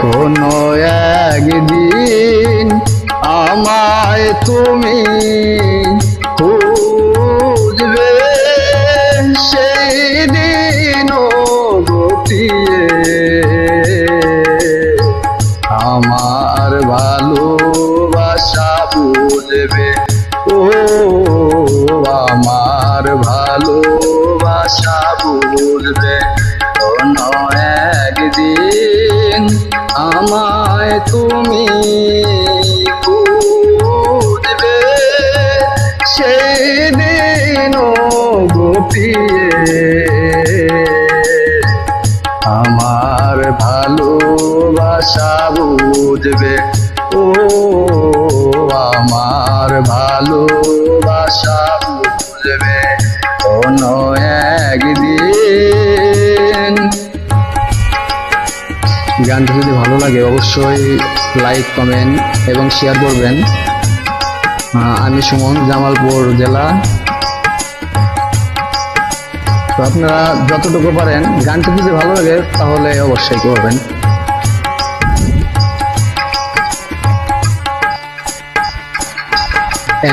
কোনো একদিন আমায় তুমি খুঁজবে, সেই দিনও গতিয়ে আমার ভালোবাসা বুঝবে। ও আমার ভালোবাসা বুঝবে। কোনো একদিন আমায় তুমি খুঁজবে, সেই দিনও গপিয়ে আমার ভালোবাসা বুঝবে। ও আমার ভালোবাসা বুঝবে কোনো একদিন। গানটা যদি ভালো লাগে অবশ্যই লাইক, কমেন্ট এবং শেয়ার করবেন। আমি সুমন, জামালপুর জেলা। তো আপনারা যতটুকু পারেন গানটা যদি ভালো লাগে তাহলে অবশ্যই করবেন।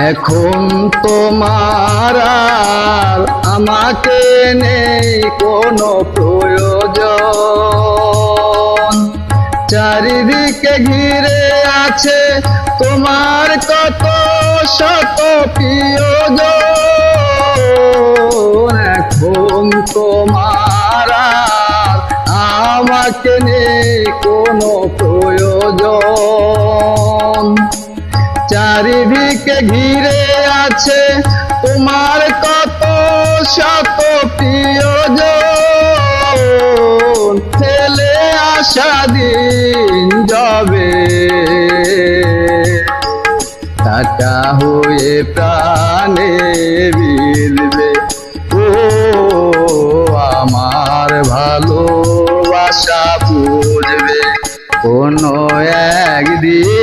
এখন তোমার আর আমাকে নেই কোনো প্রয়োজন, চারিদিকে ঘিরে আছে তোমার কত শত প্রিয়জন। এখন তোমার আর আমাকে নেই কোনো প্রয়োজন, চারিদিকে ঘিরে আছে তোমার কত শত প্রিয়জন। ফেলে আসা দিন যাবে, টাকা হয়ে প্রাণে বিঁধবে। ও আমার ভালোবাসা বুঝবে কোনো একদিন